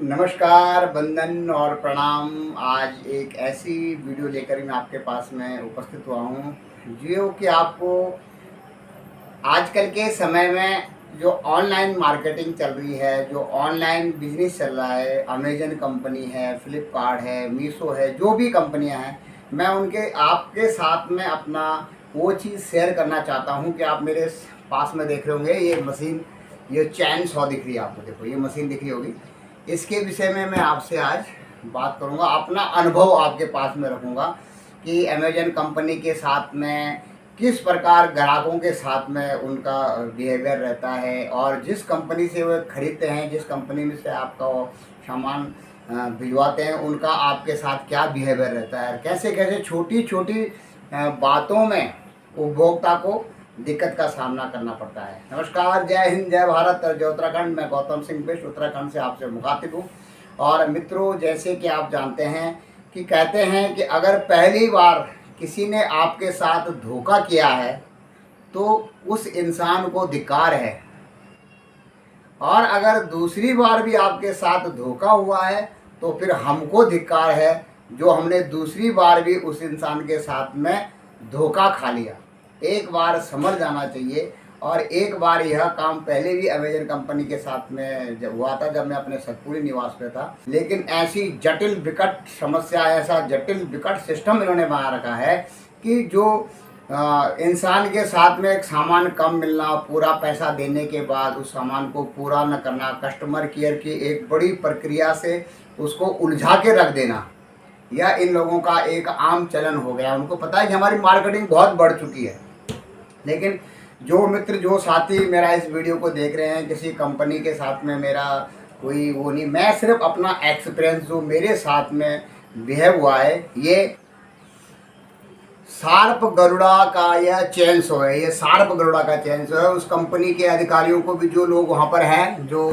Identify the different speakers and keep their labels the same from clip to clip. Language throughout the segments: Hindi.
Speaker 1: नमस्कार, वंदन और प्रणाम। आज एक ऐसी वीडियो लेकर मैं आपके पास में उपस्थित हुआ हूँ जो कि आपको आजकल के समय में जो ऑनलाइन मार्केटिंग चल रही है, जो ऑनलाइन बिजनेस चल रहा है, अमेजन कंपनी है, फ्लिपकार्ट है, मीशो है, जो भी कंपनियां हैं, मैं उनके आपके साथ में अपना वो चीज़ शेयर करना चाहता हूँ कि आप मेरे पास में देख रहे होंगे ये मशीन, ये चैन सॉ दिख रही है आपको। देखो ये मशीन दिख रही होगी। इसके विषय में मैं आपसे आज बात करूँगा, अपना अनुभव आपके पास में रखूँगा कि अमेजन कंपनी के साथ में किस प्रकार ग्राहकों के साथ में उनका बिहेवियर रहता है, और जिस कंपनी से वो खरीदते हैं, जिस कंपनी में से आपका वो सामान भिजवाते हैं, उनका आपके साथ क्या बिहेवियर रहता है, कैसे कैसे छोटी छोटी बातों में उपभोक्ता को दिक्कत का सामना करना पड़ता है। नमस्कार, जय हिंद, जय भारत और जय उत्तराखंड। मैं गौतम सिंह बिष्ट उत्तराखंड से आपसे मुखातिब हूँ। और मित्रों, जैसे कि आप जानते हैं कि कहते हैं कि अगर पहली बार किसी ने आपके साथ धोखा किया है तो उस इंसान को धिक्कार है, और अगर दूसरी बार भी आपके साथ धोखा हुआ है तो फिर हमको धिक्कार है जो हमने दूसरी बार भी उस इंसान के साथ में धोखा खा लिया। एक बार समझ जाना चाहिए। और एक बार यह काम पहले भी अमेजन कंपनी के साथ में जब हुआ था, जब मैं अपने सतपुरी निवास पे था। लेकिन ऐसी जटिल विकट समस्या, ऐसा जटिल विकट सिस्टम इन्होंने बना रखा है कि जो इंसान के साथ में एक सामान कम मिलना, पूरा पैसा देने के बाद उस सामान को पूरा न करना, कस्टमर केयर की एक बड़ी प्रक्रिया से उसको उलझा के रख देना, यह इन लोगों का एक आम चलन हो गया। उनको पता है कि हमारी मार्केटिंग बहुत बढ़ चुकी है। लेकिन जो मित्र, जो साथी मेरा इस वीडियो को देख रहे हैं, किसी कंपनी के साथ में मेरा कोई वो नहीं, मैं सिर्फ अपना एक्सपीरियंस जो मेरे साथ में बिहेव हुआ है, ये शार्प गरुड़ा का यह चैन सो है, ये शार्प गरुड़ा का चैन सो है। उस कंपनी के अधिकारियों को भी, जो लोग वहाँ पर हैं, जो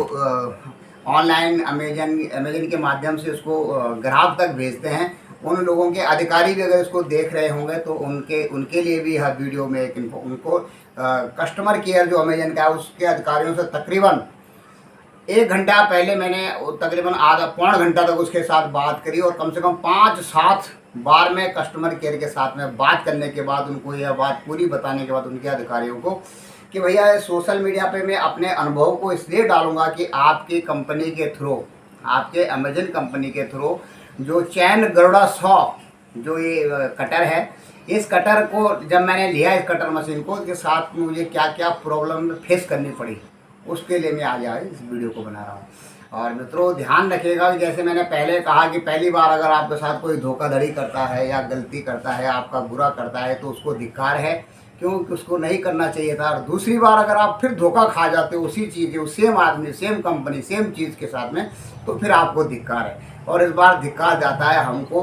Speaker 1: ऑनलाइन अमेजन के माध्यम से उसको ग्राहक तक भेजते हैं, उन लोगों के अधिकारी भी अगर इसको देख रहे होंगे तो उनके लिए भी यह वीडियो में एक उनको कस्टमर केयर जो अमेजन का है उसके अधिकारियों से तकरीबन 1 घंटा पहले मैंने तकरीबन आधा पौन घंटा तक उसके साथ बात करी, और कम से कम 5-7 बार में कस्टमर केयर के साथ में बात करने के बाद, उनको यह बात पूरी बताने के बाद उनके अधिकारियों को, कि भैया सोशल मीडिया पे मैं अपने अनुभव को इसलिए डालूंगा कि आपकी कंपनी के थ्रू, आपके अमेजन कंपनी के थ्रू जो चैन गरुड़ा सॉ, जो ये कटर है, इस कटर को जब मैंने लिया, इस कटर मशीन को, के साथ में मुझे क्या क्या प्रॉब्लम फेस करनी पड़ी, उसके लिए मैं आज इस वीडियो को बना रहा हूँ। और मित्रों, ध्यान रखिएगा कि जैसे मैंने पहले कहा कि पहली बार अगर आपके साथ कोई धोखाधड़ी करता है या गलती करता है, आपका बुरा करता है, तो उसको धिक्कार है, क्योंकि उसको नहीं करना चाहिए था। और दूसरी बार अगर आप फिर धोखा खा जाते हो उसी चीज़ के, सेम आदमी, सेम कंपनी, सेम चीज़ के साथ में, तो फिर आपको धिक्कार है। और इस बार धिक्कार जाता है हमको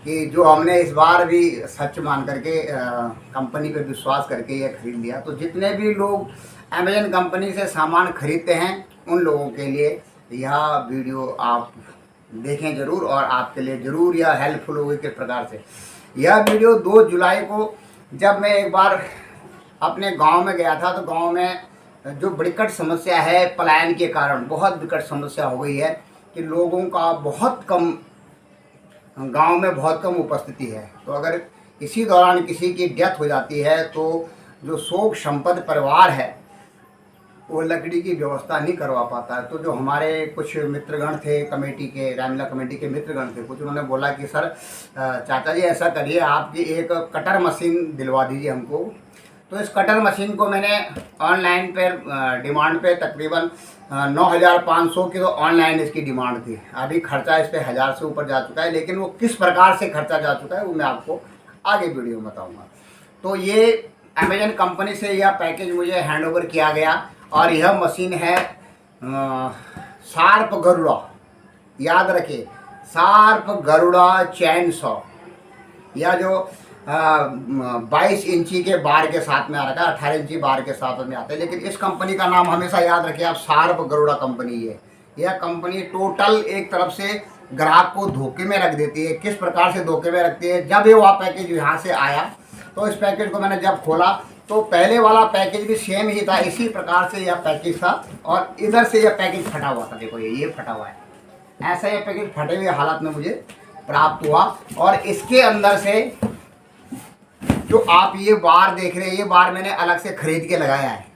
Speaker 1: कि जो हमने इस बार भी सच मान करके कंपनी पे विश्वास करके ये खरीद लिया। तो जितने भी लोग अमेजन कंपनी से सामान खरीदते हैं, उन लोगों के लिए यह वीडियो आप देखें ज़रूर, और आपके लिए ज़रूर यह हेल्पफुल होगी। किस प्रकार से यह वीडियो 2 जुलाई को, जब मैं एक बार अपने गांव में गया था, तो गांव में जो विकट समस्या है पलायन के कारण, बहुत विकट समस्या हो गई है कि लोगों का बहुत कम, गांव में बहुत कम उपस्थिति है। तो अगर इसी दौरान किसी की डेथ हो जाती है तो जो शोक संपन्न परिवार है वो लकड़ी की व्यवस्था नहीं करवा पाता है। तो जो हमारे कुछ मित्रगण थे कमेटी के, रामलीला कमेटी के मित्रगण थे कुछ, उन्होंने बोला कि सर चाचा जी ऐसा करिए, आपकी एक कटर मशीन दिलवा दीजिए हमको। तो इस कटर मशीन को मैंने ऑनलाइन पर डिमांड पे तकरीबन 9,500 की तो ऑनलाइन इसकी डिमांड थी। अभी खर्चा इस पर 1,000 से ऊपर जा चुका है, लेकिन वो किस प्रकार से खर्चा जा चुका है वो मैं आपको आगे वीडियो में बताऊँगा। तो ये अमेजन कंपनी से यह पैकेज मुझे हैंड ओवर किया गया, और यह मशीन है शार्प गरुड़ा, याद रखिए, शार्प गरुड़ा चैन सॉ। यह जो 22 इंची के बार के साथ में आ रखा है, 18 इंची बार के साथ में आता है, लेकिन इस कंपनी का नाम हमेशा याद रखिए आप, शार्प गरुड़ा कंपनी है। यह कंपनी टोटल एक तरफ से ग्राहक को धोखे में रख देती है। किस प्रकार से धोखे में रखती है, जब ये वह पैकेज यहाँ से आया, तो इस पैकेज को मैंने जब खोला तो पहले वाला पैकेज भी सेम ही था, इसी प्रकार से यह पैकेज था, और इधर से यह पैकेज फटा हुआ था। देखो ये फटा हुआ है, ऐसा ये पैकेज फटे हुए हालत में मुझे प्राप्त हुआ। और इसके अंदर से जो आप ये बार देख रहे हैं, ये बार मैंने अलग से खरीद के लगाया है।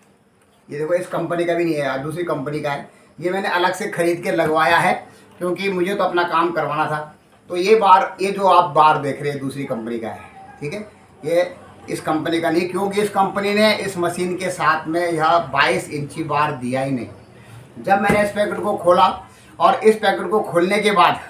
Speaker 1: ये देखो, इस कंपनी का भी नहीं है, दूसरी कंपनी का है। ये मैंने अलग से खरीद के लगवाया है क्योंकि मुझे तो अपना काम करवाना था। तो ये बार, ये जो आप बार देख रहे हैं दूसरी कंपनी का है, ठीक है। ये इस कंपनी का नहीं, क्योंकि इस कंपनी ने इस मशीन के साथ में यह 22 इंची बार दिया ही नहीं। जब मैंने इस पैकेट को खोला और इस पैकेट को खोलने के बाद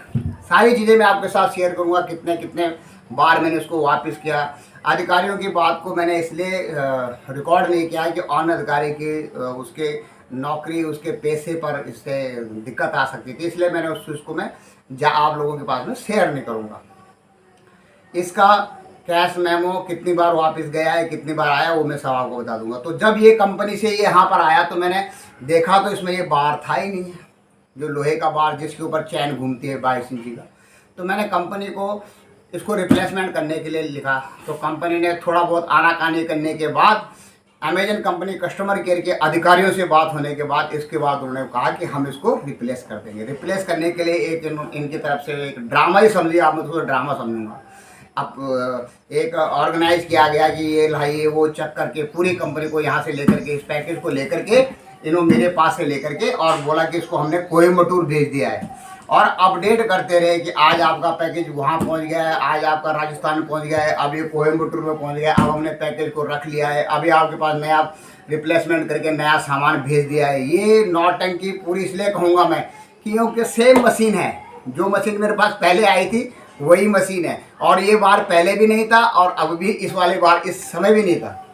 Speaker 1: सारी चीज़ें मैं आपके साथ शेयर करूंगा, कितने कितने बार मैंने उसको वापस किया। अधिकारियों की बात को मैंने इसलिए रिकॉर्ड नहीं किया कि ऑन अधिकारी की उसके नौकरी, उसके पैसे पर इससे दिक्कत आ सकती थी, इसलिए मैंने उसको मैं आप लोगों के पास में शेयर नहीं करूँगा। इसका कैश मेमो कितनी बार वापस गया है, कितनी बार आया, वो मैं सब आपको बता दूंगा। तो जब ये कंपनी से ये यहाँ पर आया तो मैंने देखा तो इसमें ये बार था ही नहीं है, जो लोहे का बार जिसके ऊपर चैन घूमती है 22 इंची का। तो मैंने कंपनी को इसको रिप्लेसमेंट करने के लिए लिखा। तो कंपनी ने थोड़ा बहुत आनाकानी करने के बाद अमेजन कंपनी कस्टमर केयर के अधिकारियों से बात होने के बाद इसके बाद उन्होंने कहा कि हम इसको रिप्लेस कर देंगे। रिप्लेस करने के लिए एक इनकी तरफ से एक ड्रामा ही समझिए आप, मैं तो ड्रामा समझूंगा। अब एक ऑर्गेनाइज किया गया कि ये लाइए वो चेक करके पूरी कंपनी को यहाँ से लेकर के, इस पैकेज को लेकर के इन्होंने मेरे पास से लेकर के और बोला कि इसको हमने कोयम्बटूर भेज दिया है। और अपडेट करते रहे कि आज आपका पैकेज वहाँ पहुँच गया है, आज आपका राजस्थान पहुँच गया है, अब ये कोयम्बटूर में पहुँच गया है, अब हमने पैकेज को रख लिया है, अभी आपके पास नया रिप्लेसमेंट करके नया सामान भेज दिया है। ये नौटंकी पूरी इसलिए कहूँगा मैं क्योंकि सेम मशीन है, जो मशीन मेरे पास पहले आई थी वही मशीन है। और ये बार पहले भी नहीं था और अब भी इस वाले बार इस समय भी नहीं था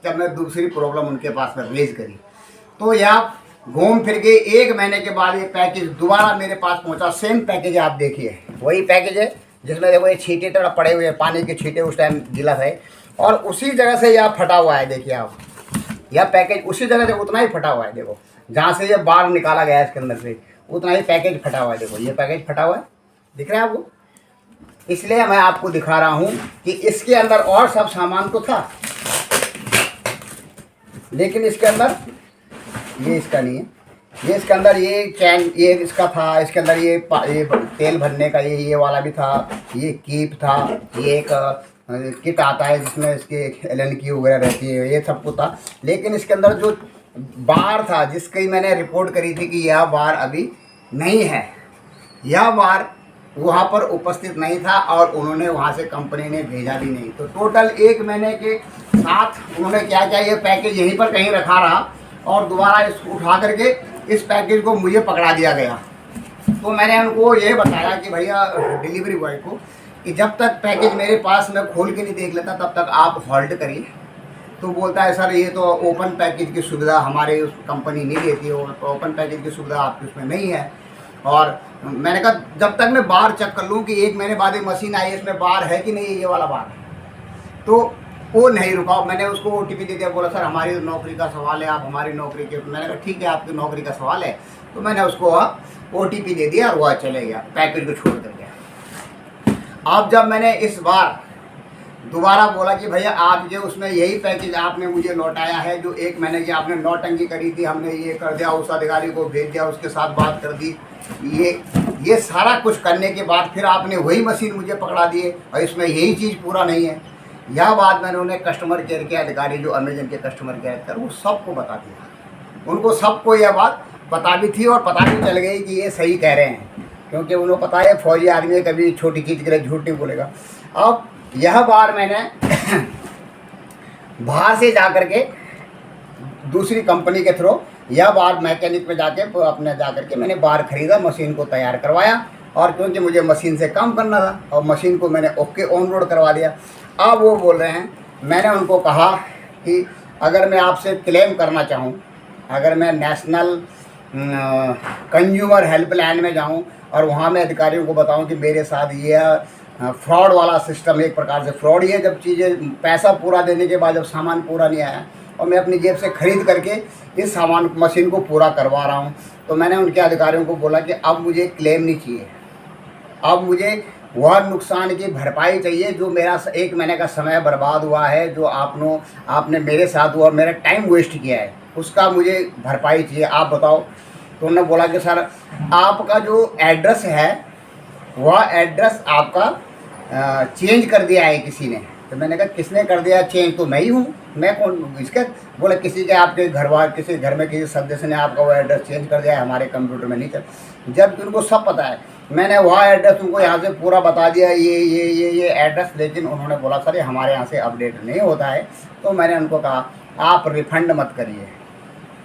Speaker 1: जब मैं दूसरी प्रॉब्लम उनके पास में रेज करी। तो यहाँ घूम फिर के 1 महीने के बाद ये पैकेज दोबारा मेरे पास पहुंचा। सेम पैकेज आप देखिए, वही पैकेज है जिसमें देखो ये छींटे थोड़ा पड़े हुए हैं, पानी के छींटे उस टाइम गिला है और उसी जगह से यह फटा हुआ है। देखिए आप, यह पैकेज उसी जगह से उतना ही फटा हुआ है। देखो जहाँ से ये बार निकाला गया है इसके अंदर से उतना ही पैकेज फटा हुआ है। देखो ये पैकेज फटा हुआ है, दिख रहा है आपको। इसलिए मैं आपको दिखा रहा हूँ कि इसके अंदर और सब सामान तो था, लेकिन इसके अंदर ये इसका नहीं है। ये इसके अंदर ये चैन ये इसका था, इसके अंदर ये तेल भरने का ये वाला भी था, ये कीप था, ये एक किट आता है जिसमें इसके एलन की वगैरह रहती है, ये सब कुछ था। लेकिन इसके अंदर जो बार था जिसकी मैंने रिपोर्ट करी थी कि यह बार अभी नहीं है, यह बार वहाँ पर उपस्थित नहीं था और उन्होंने वहाँ से कंपनी ने भेजा भी नहीं। तो टोटल 1 महीने के साथ उन्होंने क्या किया, ये पैकेज यहीं पर कहीं रखा रहा और दोबारा इसको उठा करके इस पैकेज को मुझे पकड़ा दिया गया। तो मैंने उनको ये बताया कि भैया डिलीवरी बॉय को कि जब तक पैकेज मेरे पास मैं खोल के नहीं देख लेता तब तक आप होल्ड करिए। तो बोलता है सर ये तो ओपन पैकेज की सुविधा हमारे उस कंपनी नहीं देती है, ओपन पैकेज की सुविधा आपकी उसमें नहीं है। और मैंने कहा जब तक मैं बार चेक कर लूँ कि 1 महीने बाद एक मशीन आई है इसमें बार है कि नहीं, ये वाला बार है। तो वो नहीं रुका, मैंने उसको OTP दे दिया, बोला सर हमारी नौकरी का सवाल है, आप हमारी नौकरी के। मैंने कहा ठीक है आपकी नौकरी का सवाल है। तो मैंने उसको OTP दे दिया और वह चले गया, पैकेज को छोड़ कर गया। अब जब मैंने इस बार दोबारा बोला कि भैया आप ये उसमें यही पैकेज आपने मुझे लौटाया है जो 1 महीने की आपने नौटंकी करी थी, हमने ये कर दिया, उस अधिकारी को भेज दिया, उसके साथ बात कर दी, ये सारा कुछ करने के बाद फिर आपने वही मशीन मुझे पकड़ा दिए और इसमें यही चीज़ पूरा नहीं है। यह बात मैंने उन्हें कस्टमर केयर के अधिकारी जो अमेजन के कस्टमर केयर अधिकारी वो सबको बता दिया। उनको सबको यह बात पता भी थी और पता भी चल गई कि ये सही कह रहे हैं, क्योंकि उन्हें पता है फौजी आदमी कभी छोटी चीज़ के लिए झूठ नहीं बोलेगा। अब यह बार मैंने बाहर से जा कर के दूसरी कंपनी के थ्रू यह बार मैकेनिक में जाके अपने जा कर के मैंने बार ख़रीदा, मशीन को तैयार करवाया और क्योंकि मुझे मशीन से काम करना था और मशीन को मैंने ओके ऑन रोड करवा दिया। अब वो बोल रहे हैं, मैंने उनको कहा कि अगर मैं आपसे क्लेम करना चाहूँ, अगर मैं नेशनल कंज्यूमर हेल्पलाइन में जाऊँ और वहाँ मैं अधिकारियों को बताऊँ कि मेरे साथ ये फ्रॉड वाला सिस्टम, एक प्रकार से फ्रॉड ही है, जब चीज़ें पैसा पूरा देने के बाद जब सामान पूरा नहीं आया और मैं अपनी जेब से खरीद करके इस सामान मशीन को पूरा करवा रहा हूँ। तो मैंने उनके अधिकारियों को बोला कि अब मुझे क्लेम नहीं चाहिए, अब मुझे वह नुकसान की भरपाई चाहिए जो मेरा 1 महीने का समय बर्बाद हुआ है, जो आपने मेरे साथ हुआ, मेरा टाइम वेस्ट किया है, उसका मुझे भरपाई चाहिए, आप बताओ। तो उन्होंने बोला कि सर आपका जो एड्रेस है वह एड्रेस आपका चेंज कर दिया है किसी ने। तो मैंने कहा किसने कर दिया चेंज? तो मैं ही हूँ, मैं कौन इसके? बोले किसी के आपके किसी घर में किसी सदस्य ने आपका वो एड्रेस चेंज कर दिया है, हमारे कंप्यूटर में नहीं चल। जब उनको सब पता है, मैंने वह एड्रेस उनको यहाँ से पूरा बता दिया, ये एड्रेस, लेकिन उन्होंने बोला सर ये हमारे यहाँ से अपडेट नहीं होता है। तो मैंने उनको कहा आप रिफ़ंड मत करिए।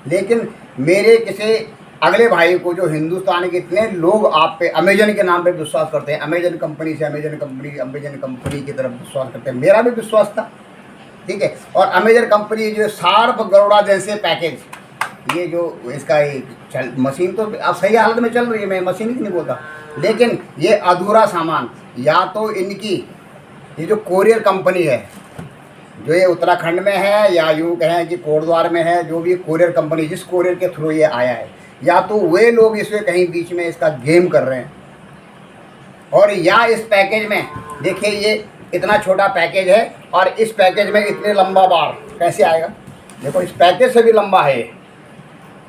Speaker 1: लेकिन मेरे किसी अगले भाई को, जो हिंदुस्तान के इतने लोग आप पे अमेजन के नाम पे विश्वास करते हैं, अमेजन कंपनी की तरफ विश्वास करते हैं, मेरा भी विश्वास था, ठीक है। और अमेजन कंपनी जो शार्प गरुड़ा जैसे पैकेज, ये जो इसका मशीन तो अब सही हालत में चल रही है, मैं मशीन ही नहीं बोलता, लेकिन ये अधूरा सामान, या तो इनकी ये जो कोरियर कंपनी है जो ये उत्तराखंड में है, या यूँ कहें कि कोटद्वार में है, जो भी कोरियर कंपनी जिस कोरियर के थ्रू ये आया है, या तो वे लोग इसमें कहीं बीच में इसका गेम कर रहे हैं, और या इस पैकेज में देखिए ये इतना छोटा पैकेज है और इस पैकेज में इतने लंबा बार कैसे आएगा? देखो इस पैकेज से भी लंबा है।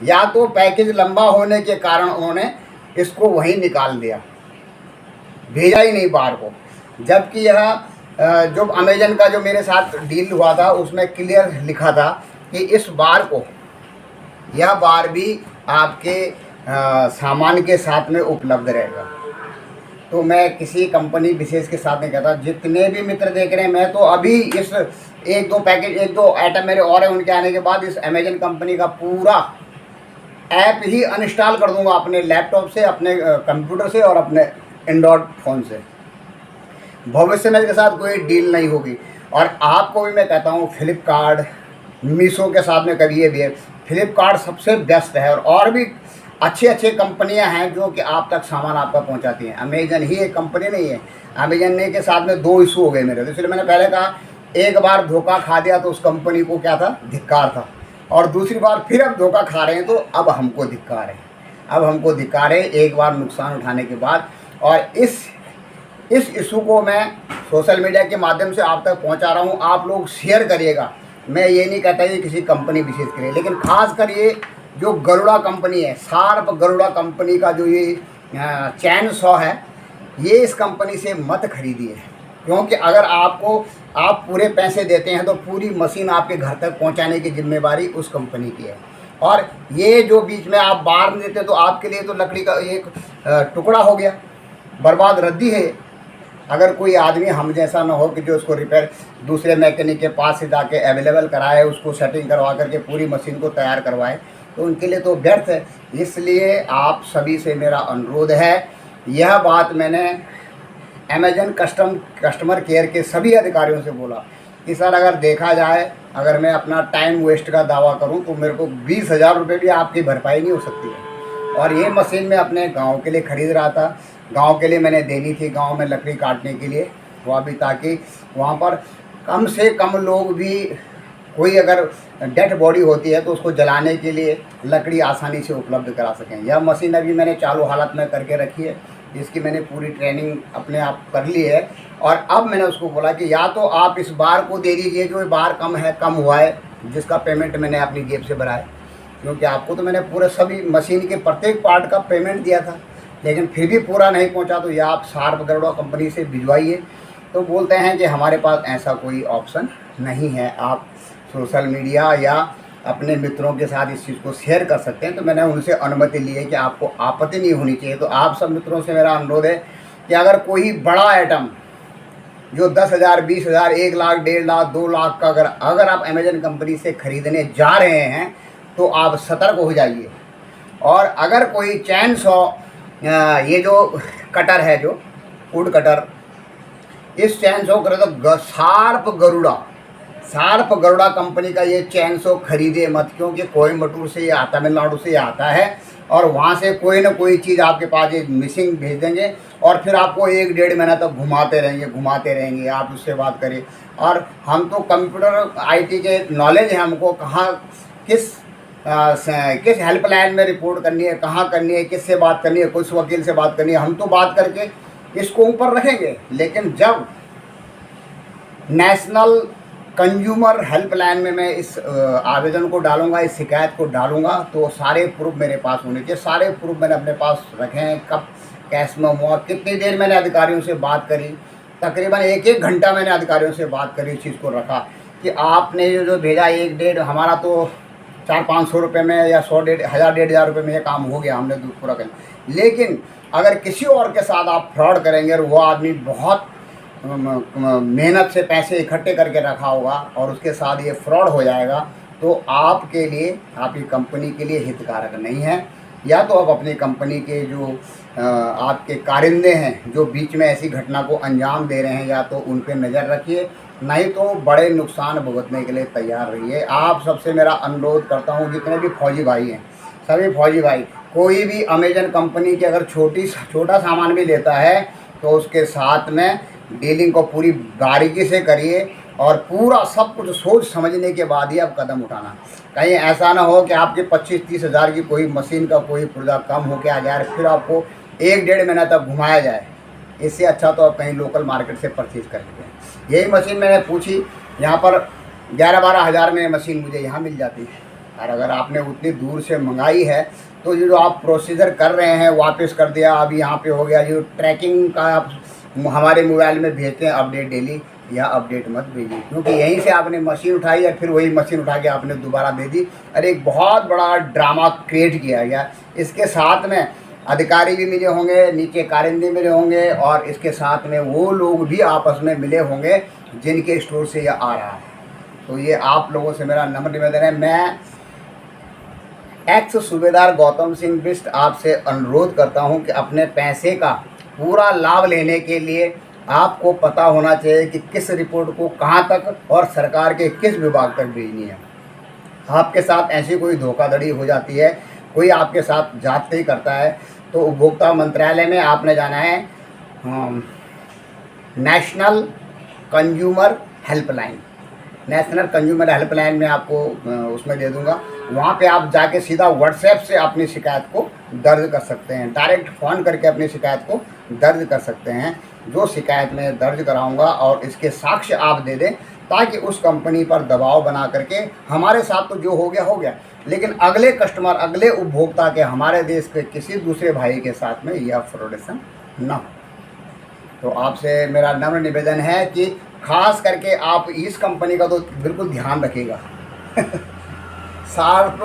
Speaker 1: या तो पैकेज लंबा होने के कारण उन्होंने इसको वहीं निकाल दिया, भेजा ही नहीं बार को, जबकि यह जो अमेजन का जो मेरे साथ डील हुआ था उसमें क्लियर लिखा था कि इस बार को, यह बार भी आपके सामान के साथ में उपलब्ध रहेगा। तो मैं किसी कंपनी विशेष के साथ नहीं कहता, जितने भी मित्र देख रहे हैं, मैं तो अभी इस एक दो आइटम मेरे और हैं, उनके आने के बाद इस अमेजन कंपनी का पूरा ऐप ही अनइंस्टॉल कर दूंगा अपने लैपटॉप से, अपने कंप्यूटर से और अपने एंड्रॉयड फ़ोन से। भविष्य में इसके साथ कोई डील नहीं होगी। और आपको भी मैं कहता हूँ फ्लिपकार्ट, मीशो के साथ में कभी ये भी है, फ्लिपकार्ट सबसे बेस्ट है, और भी अच्छे कंपनियां हैं जो कि आप तक सामान आपका पहुंचाती हैं। अमेजन ही एक कंपनी नहीं है। अमेजन ने के साथ में 2 इशू हो गए मेरे, तो इसलिए मैंने पहले कहा एक बार धोखा खा दिया तो उस कंपनी को क्या था, धिक्कार था, और दूसरी बार फिर अब धोखा खा रहे हैं तो अब हमको धिक्कार है। अब हमको धिक्कार है एक बार नुकसान उठाने के बाद। और इस इशू को मैं सोशल मीडिया के माध्यम से आप तक पहुंचा रहा हूं, आप लोग शेयर करिएगा। मैं ये नहीं कहता ये किसी कंपनी विशेष के लिए, लेकिन खास कर ये जो गरुड़ा कंपनी है, शार्प गरुड़ा कंपनी का जो ये चैन सॉ है, ये इस कंपनी से मत खरीदिए, क्योंकि अगर आप पूरे पैसे देते हैं तो पूरी मशीन आपके घर तक पहुंचाने की जिम्मेवारी उस कंपनी की है। और ये जो बीच में आप बार में देते हैं तो आपके लिए तो लकड़ी का एक टुकड़ा हो गया, बर्बाद रद्दी है। अगर कोई आदमी हम जैसा ना हो कि जो उसको रिपेयर दूसरे मैकेनिक के पास से जाके अवेलेबल कराए, उसको सेटिंग करवा करके पूरी मशीन को तैयार करवाए, तो उनके लिए तो व्यर्थ है। इसलिए आप सभी से मेरा अनुरोध है, यह बात मैंने अमेजन कस्टमर केयर के सभी अधिकारियों से बोला कि सर अगर देखा जाए, अगर मैं अपना टाइम वेस्ट का दावा करूं तो मेरे को 20,000 रुपये भी आपकी भरपाई नहीं हो सकती है। और ये मशीन मैं अपने गांव के लिए ख़रीद रहा था, गांव के लिए मैंने देनी थी, गांव में लकड़ी काटने के लिए, वह भी ताकि वहाँ पर कम से कम लोग भी, कोई अगर डेड बॉडी होती है तो उसको जलाने के लिए लकड़ी आसानी से उपलब्ध करा सकें। यह मशीन अभी मैंने चालू हालत में करके रखी है, जिसकी मैंने पूरी ट्रेनिंग अपने आप कर ली है। और अब मैंने उसको बोला कि या तो आप इस बार को दे दीजिए जो बार कम हुआ है, जिसका पेमेंट मैंने अपनी जेब से भरा है, क्योंकि आपको तो मैंने पूरे सभी मशीन के प्रत्येक पार्ट का पेमेंट दिया था, लेकिन फिर भी पूरा नहीं पहुंचा, तो या आप शार्प गरुड़ा कंपनी से भिजवाइए। तो बोलते हैं कि हमारे पास ऐसा कोई ऑप्शन नहीं है, आप सोशल मीडिया या अपने मित्रों के साथ इस चीज़ को शेयर कर सकते हैं। तो मैंने उनसे अनुमति ली है कि आपको आपत्ति नहीं होनी चाहिए। तो आप सब मित्रों से मेरा अनुरोध है कि अगर कोई बड़ा आइटम जो 10,000, 20,000, 1 लाख, 1.5 लाख, 2 लाख का अगर आप अमेजन कंपनी से ख़रीदने जा रहे हैं तो आप सतर्क हो जाइए। और अगर कोई चैन सॉ, ये जो कटर है, जो वुड कटर, इस चैन सॉ करे तो शार्प गरुड़ा कंपनी का ये चैन सॉ खरीदे मत, क्योंकि कोयम्बटूर से ये आता, तमिलनाडु से ये आता है, और वहाँ से कोई ना कोई चीज़ आपके पास ये मिसिंग भेज देंगे, और फिर आपको 1-1.5 महीना तक घुमाते रहेंगे। आप उससे बात करें। और हम तो कंप्यूटर IT के नॉलेज है हमको, कहाँ किस हेल्पलाइन में रिपोर्ट करनी है, कहाँ करनी है, किससे बात करनी है, किस वकील से बात करनी है, हम तो बात करके इसको ऊपर रखेंगे। लेकिन जब नेशनल कंज्यूमर हेल्पलाइन में मैं इस आवेदन को डालूंगा, इस शिकायत को डालूंगा, तो सारे प्रूफ मेरे पास होने चाहिए। सारे प्रूफ मैंने अपने पास रखे हैं, कब कैश में हुआ, कितनी देर मैंने अधिकारियों से बात करी, तकरीबन 1-1 घंटा मैंने अधिकारियों से बात करी, इस चीज़ को रखा कि आपने ये जो भेजा 1-1.5 हमारा तो 400-500 रुपये में या 1,000-1,500 रुपये में ये काम हो गया, हमने पूरा कर। लेकिन अगर किसी और के साथ आप फ्रॉड करेंगे और वो आदमी बहुत मेहनत से पैसे इकट्ठे करके रखा होगा और उसके साथ ये फ्रॉड हो जाएगा, तो आपके लिए, आपकी कंपनी के लिए हितकारक नहीं है। या तो आप अपनी कंपनी के जो आपके कारिंदे हैं जो बीच में ऐसी घटना को अंजाम दे रहे हैं, या तो उन पर नज़र रखिए, नहीं तो बड़े नुकसान भुगतने के लिए तैयार रहिए। आप सबसे मेरा अनुरोध करता हूँ, जितने भी फौजी भाई हैं, सभी फौजी भाई, कोई भी अमेजन कंपनी की अगर छोटा सामान भी लेता है तो उसके साथ में डीलिंग को पूरी बारीकी से करिए और पूरा सब कुछ सोच समझने के बाद ही आप कदम उठाना। कहीं ऐसा ना हो कि आपके 25-30 हज़ार की कोई मशीन का कोई पुर्जा कम होके आ जाए, फिर आपको 1-1.5 महीना तक घुमाया जाए। इससे अच्छा तो आप कहीं लोकल मार्केट से परचेज कर लेते हैं। यही मशीन मैंने पूछी, यहाँ पर 11-12 हज़ार में मशीन मुझे यहाँ मिल जाती है। और अगर आपने उतनी दूर से मंगाई है तो ये जो आप प्रोसीजर कर रहे हैं, वापस कर दिया, अभी यहाँ पे हो गया, जो ट्रैकिंग का आप हमारे मोबाइल में भेजते हैं अपडेट डेली, या अपडेट मत भेजिए, क्योंकि यहीं से आपने मशीन उठाई और फिर वही मशीन उठा के आपने दोबारा दे दी। अरे एक बहुत बड़ा ड्रामा क्रिएट किया गया। इसके साथ में अधिकारी भी मिले होंगे, नीचे कारिंदे मिले होंगे, और इसके साथ में वो लोग भी आपस में मिले होंगे जिनके स्टोर से यह आ रहा है। तो ये आप लोगों से मेरा नम्र निवेदन है। मैं एक्स सूबेदार गौतम सिंह बिष्ट आपसे अनुरोध करता हूं कि अपने पैसे का पूरा लाभ लेने के लिए आपको पता होना चाहिए कि किस रिपोर्ट को कहां तक और सरकार के किस विभाग तक भेजनी है। आपके साथ ऐसी कोई धोखाधड़ी हो जाती है, कोई आपके साथ जांच करता है, तो उपभोक्ता मंत्रालय में आपने जाना है, national consumer helpline. National consumer helpline में आपको उसमें दे दूंगा, वहाँ पे आप जाके सीधा व्हाट्सएप से अपनी शिकायत को दर्ज कर सकते हैं, डायरेक्ट फ़ोन करके अपनी शिकायत को दर्ज कर सकते हैं। जो शिकायत मैं दर्ज कराऊंगा और इसके साक्ष्य आप दे दें, ताकि उस कंपनी पर दबाव बना करके, हमारे साथ तो जो हो गया, लेकिन अगले कस्टमर, अगले उपभोक्ता के, हमारे देश के किसी दूसरे भाई के साथ में यह फ्रॉडेशन ना हो। तो आपसे मेरा नम्र निवेदन है कि खास करके आप इस कंपनी का तो बिल्कुल ध्यान रखिएगा। शार्प,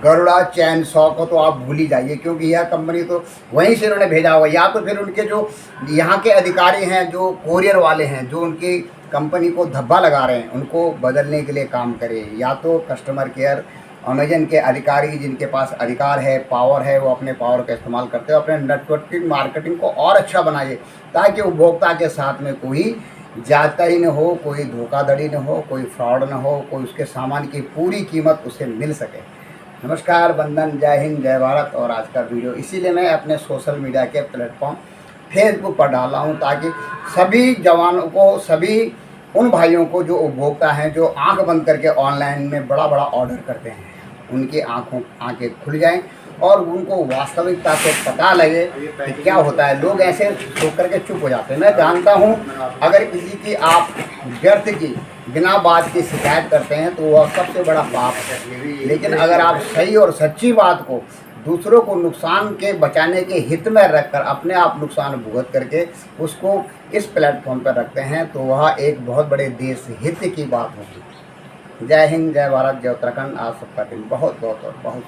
Speaker 1: गरुड़ा, चैन सॉ को तो आप भूल ही जाइए, क्योंकि यह कंपनी तो वहीं से उन्होंने भेजा हुआ, या तो फिर उनके जो यहाँ के अधिकारी हैं, जो कोरियर वाले हैं, जो उनकी कंपनी को धब्बा लगा रहे हैं, उनको बदलने के लिए काम करें। या तो कस्टमर केयर, अमेजन के अधिकारी जिनके पास अधिकार है, पावर है, वो अपने पावर का इस्तेमाल करते हो, अपने नेटवर्किंग मार्केटिंग को और अच्छा बनाइए, ताकि उपभोक्ता के साथ में कोई जाता ही न हो, कोई धोखाधड़ी न हो, कोई फ्रॉड न हो, कोई उसके सामान की पूरी कीमत उसे मिल सके। नमस्कार, वंदन, जय हिंद, जय भारत। और आज का वीडियो इसीलिए मैं अपने सोशल मीडिया के प्लेटफॉर्म फेसबुक पर डाला हूं, ताकि सभी जवानों को, सभी उन भाइयों को जो उपभोक्ता हैं, जो आंख बंद करके ऑनलाइन में बड़ा ऑर्डर करते हैं, उनकी आंखें खुल जाएं और उनको वास्तविकता से पता लगे कि क्या होता है। लोग ऐसे सोच करके चुप हो जाते हैं। मैं जानता हूं, अगर किसी की आप व्यर्थ की, बिना बात की शिकायत करते हैं तो वह सबसे बड़ा पाप है। लेकिन अगर आप सही और सच्ची बात को, दूसरों को नुकसान के बचाने के हित में रखकर अपने आप नुकसान भुगत करके उसको इस प्लेटफॉर्म पर रखते हैं, तो वह एक बहुत बड़े देश हित की बात होगी। जय हिंद, जय भारत, जय उत्तराखंड। आप सबका दिन बहुत बहुत और बहुत